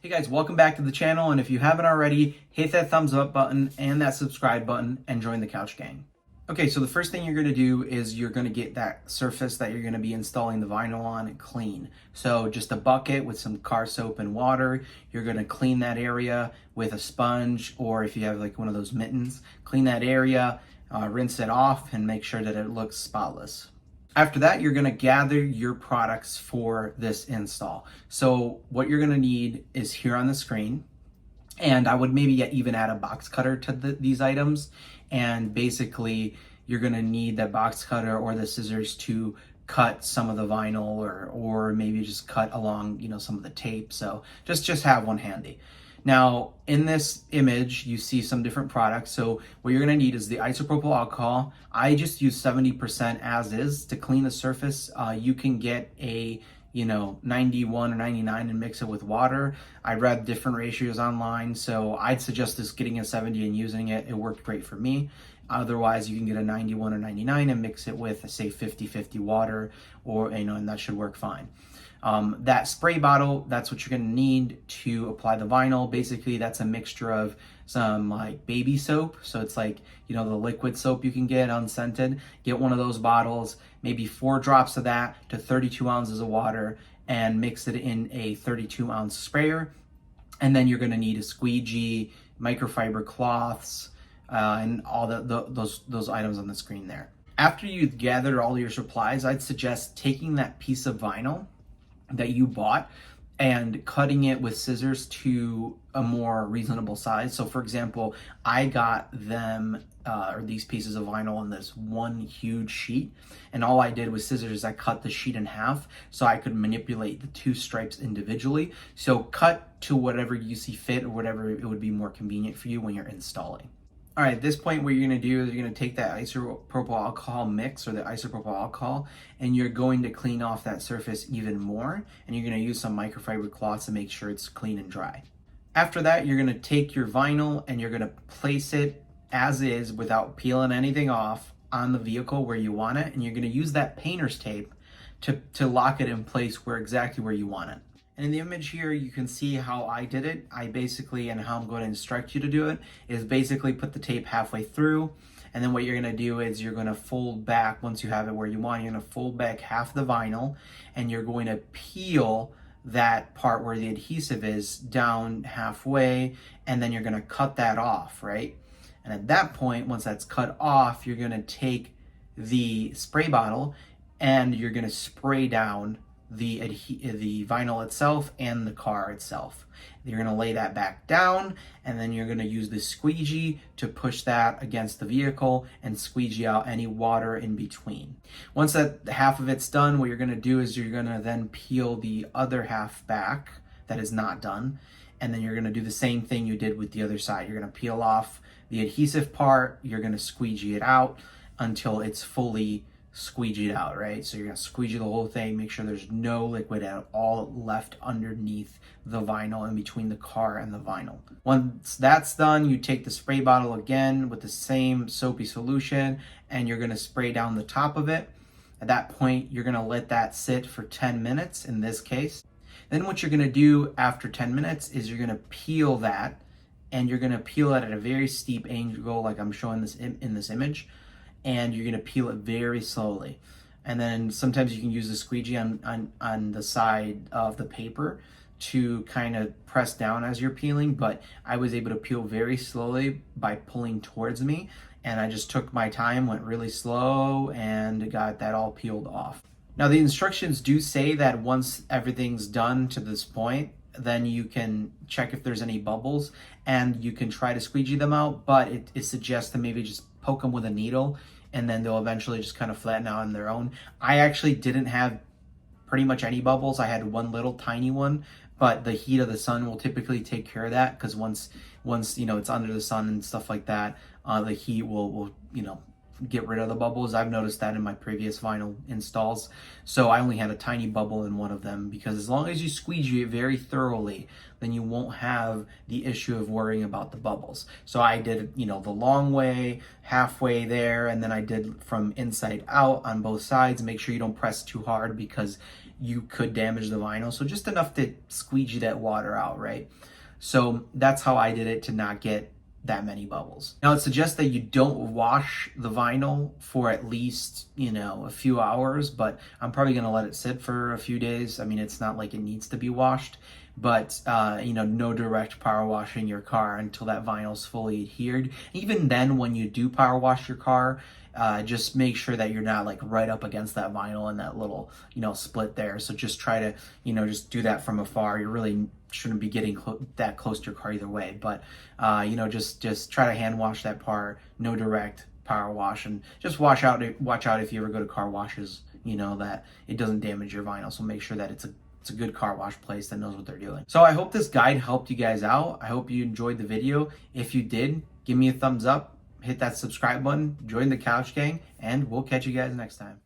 Hey guys, welcome back to the channel, and if you haven't already, hit that thumbs up button and that subscribe button and join the Couch Gang. Okay, so the first thing you're going to do is you're going to get that surface that you're going to be installing the vinyl on clean. So just a bucket with some car soap and water. You're going to clean that area with a sponge, or if you have like one of those mittens, clean that area, rinse it off, and make sure that it looks spotless. After that, you're gonna gather your products for this install. So what you're gonna need is here on the screen, and I would maybe even add a box cutter to these items. And basically, you're gonna need that box cutter or the scissors to cut some of the vinyl, or maybe just cut along, some of the tape. So just have one handy. Now, in this image, you see some different products. So what you're gonna need is the isopropyl alcohol. I just use 70% as is to clean the surface. You can get a 91 or 99 and mix it with water. I read different ratios online, so I'd suggest just getting a 70 and using it. It worked great for me. Otherwise, you can get a 91 or 99 and mix it with, say, 50-50 water, or and that should work fine. That spray bottle, that's what you're going to need to apply the vinyl. Basically, that's a mixture of some like baby soap. So it's like, the liquid soap you can get unscented. Get one of those bottles, maybe 4 drops of that to 32 ounces of water, and mix it in a 32-ounce sprayer. And then you're going to need a squeegee, microfiber cloths, and all those items on the screen there. After you've gathered all your supplies, I'd suggest taking that piece of vinyl that you bought and cutting it with scissors to a more reasonable size. So for example, I got them or these pieces of vinyl on this one huge sheet, and all I did with scissors, I cut the sheet in half so I could manipulate the 2 stripes individually. So cut to whatever you see fit, or whatever it would be more convenient for you when you're installing. All right, at this point, what you're gonna do is you're gonna take that isopropyl alcohol mix, or the isopropyl alcohol, and you're going to clean off that surface even more, and you're gonna use some microfiber cloths to make sure it's clean and dry. After that, you're gonna take your vinyl and you're gonna place it as is without peeling anything off on the vehicle where you want it, and you're gonna use that painter's tape to lock it in place exactly where you want it. And in the image here, you can see how I did it. And how I'm going to instruct you to do it, is basically put the tape halfway through. And then what you're going to do is you're going to fold back, once you have it where you want, you're going to fold back half the vinyl, and you're going to peel that part where the adhesive is down halfway, and then you're going to cut that off, right? And at that point, once that's cut off, you're going to take the spray bottle and you're going to spray down the vinyl itself and the car itself. You're going to lay that back down, and then you're going to use the squeegee to push that against the vehicle and squeegee out any water in between. Once that half of it's done, what you're going to do is you're going to then peel the other half back that is not done, and then you're going to do the same thing you did with the other side. You're going to peel off the adhesive part, you're going to squeegee it out until it's fully squeegeed out, right? So you're gonna squeegee the whole thing, make sure there's no liquid at all left underneath the vinyl, in between the car and the vinyl. Once that's done, you take the spray bottle again with the same soapy solution, and you're gonna spray down the top of it. At that point, you're gonna let that sit for 10 minutes in this case. Then what you're gonna do after 10 minutes is you're gonna peel that, and you're gonna peel it at a very steep angle, like I'm showing this in this image. And you're going to peel it very slowly. And then sometimes you can use the squeegee on the side of the paper to kind of press down as you're peeling, but I was able to peel very slowly by pulling towards me, and I just took my time, went really slow, and got that all peeled off. Now, the instructions do say that once everything's done to this point, then you can check if there's any bubbles, and you can try to squeegee them out, but it suggests to maybe just poke them with a needle, and then they'll eventually just kind of flatten out on their own. I actually didn't have pretty much any bubbles. I had one little tiny one, but the heat of the sun will typically take care of that, because once it's under the sun and stuff like that, the heat will get rid of the bubbles. I've noticed that in my previous vinyl installs. So I only had a tiny bubble in one of them, because as long as you squeegee it very thoroughly, then you won't have the issue of worrying about the bubbles. So I did, the long way, halfway there, and then I did from inside out on both sides. Make sure you don't press too hard, because you could damage the vinyl. So just enough to squeegee that water out, right? So that's how I did it to not get that many bubbles. Now it suggests that you don't wash the vinyl for at least, a few hours, but I'm probably gonna let it sit for a few days. I mean, it's not like it needs to be washed, but no direct power washing your car until that vinyl's fully adhered. Even then, when you do power wash your car, just make sure that you're not like right up against that vinyl and that little, split there. So just try to, just do that from afar. You really shouldn't be getting that close to your car either way. But, just try to hand wash that part, no direct power wash, and just watch out if you ever go to car washes, that it doesn't damage your vinyl. So make sure that it's a good car wash place that knows what they're doing. So I hope this guide helped you guys out. I hope you enjoyed the video. If you did, give me a thumbs up, hit that subscribe button, join the Couch Gang, and we'll catch you guys next time.